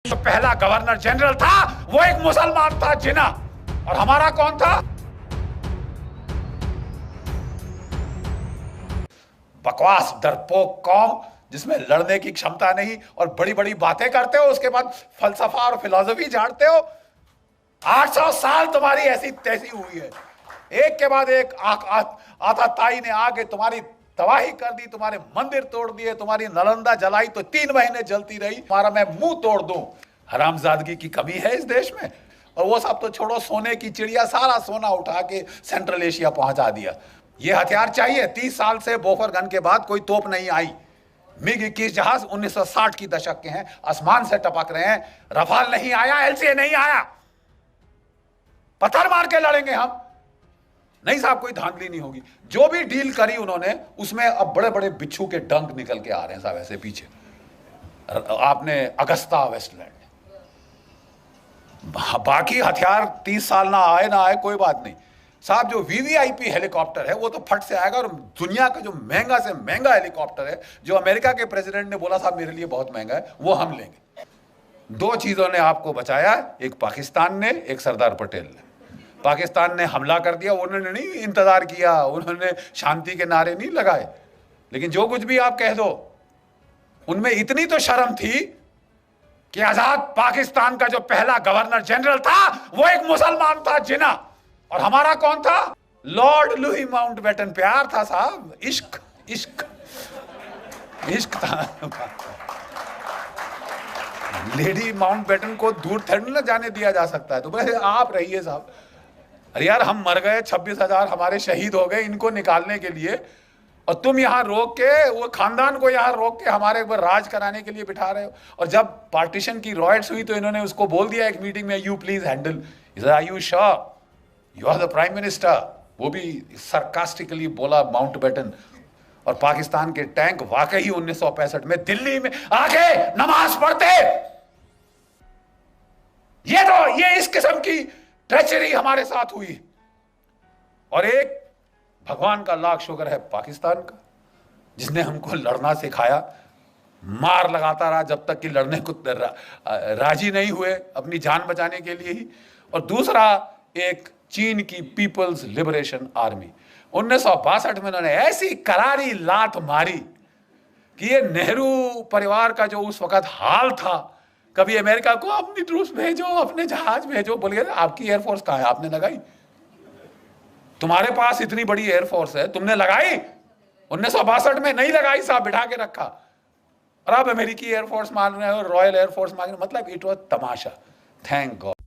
जो पहला governor general था वो एक मुसलमान था, जिना। और हमारा कौन था? बकवास डरपोक कौम जिसमें लड़ने की क्षमता नहीं और बड़ी बड़ी बातें करते हो, उसके बाद फलसफा और फिलॉसफी झाड़ते हो। 800 साल तुम्हारी ऐसी तैसी हुई है, एक के बाद एक आताताई ने आके तुम्हारी तबाही कर दी, तुम्हारे मंदिर तोड़ दिए, तुम्हारी नालंदा जलाई तो 3 महीने जलती रही, तुम्हारा मैं मुंह तोड़ दूं। हरामजादगी की कमी है इस देश में। और वो सब तो छोड़ो, सोने की चिड़िया सारा सोना उठा के सेंट्रल एशिया पहुंचा दिया। ये हथियार चाहिए। 30 साल से बोफर गन के बाद कोई तोप नहीं आई। मिग 21 जहाज 1960 की दशक के हैं, आसमान से टपक रहे हैं। रफाल नहीं आया, एलसीए नहीं आया, पत्थर मार के लड़ेंगे हम। नहीं साहब, कोई धांधली नहीं होगी। जो भी डील करी उन्होंने, उसमें अब बड़े बड़े बिच्छू के डंक निकल के आ रहे हैं साहब ऐसे पीछे। आपने अगस्ता वेस्टलैंड, बाकी हथियार 30 साल ना आए कोई बात नहीं साहब। जो वीवीआईपी हेलीकॉप्टर है वो तो फट से आएगा। और दुनिया का जो महंगा से महंगा हेलीकॉप्टर है, जो अमेरिका के प्रेसिडेंट ने बोला साहब मेरे लिए बहुत महंगा है, वो हम लेंगे। 2 चीजों ने आपको बचाया, एक पाकिस्तान ने, एक सरदार पटेल ने। पाकिस्तान ने हमला कर दिया, उन्होंने नहीं इंतजार किया, उन्होंने शांति के नारे नहीं लगाए। लेकिन जो कुछ भी आप कह दो, उनमें इतनी तो शर्म थी कि आजाद पाकिस्तान का जो पहला गवर्नर जनरल था वो एक मुसलमान था, जिना। और हमारा कौन था? Lord Louis Mountbatten. प्यार था साहब, इश्क इश्क इश्क था। लेडी माउंटबेटन को दूर थोड़ी ना जाने दिया जा सकता है। तो बस आप रहिए साहब। अरे यार, हम मर गए, 26,000 हमारे शहीद हो गए इनको निकालने के लिए, और तुम यहां रोक के, वो खानदान को यहां रोक के हमारे ऊपर राज कराने के लिए बिठा रहे हो। और जब पार्टीशन की रॉयट्स हुई तो इन्होंने उसको बोल दिया एक मीटिंग में, you please handle. Are you sure you are the prime minister? वो भी सरकास्टिकली बोला माउंटबेटन। और पाकिस्तान के टैंक वाकई 1965 में दिल्ली में आके नमाज पढ़ते। ये इस किस्म की ट्रेचरी हमारे साथ हुई। और एक भगवान का लाख शुक्र है पाकिस्तान का, जिसने हमको लड़ना सिखाया, मार लगाता रहा जब तक कि लड़ने को राजी नहीं हुए, अपनी जान बचाने के लिए ही। और दूसरा, एक चीन की पीपल्स लिबरेशन आर्मी। 1962 में उन्होंने ऐसी करारी लात मारी कि ये नेहरू परिवार का जो उस वक्त हाल था, कभी अमेरिका को अपनी ट्रूप्स भेजो, अपने जहाज भेजो, बोलिए आपकी एयरफोर्स कहां है? आपने लगाई? तुम्हारे पास इतनी बड़ी एयरफोर्स है, तुमने लगाई? 1962 में नहीं लगाई साहब, बिठा के रखा। और अब अमेरिकी एयरफोर्स मान रहे हो, रॉयल एयरफोर्स मान रहे हो। मतलब it was Tamasha. Thank God.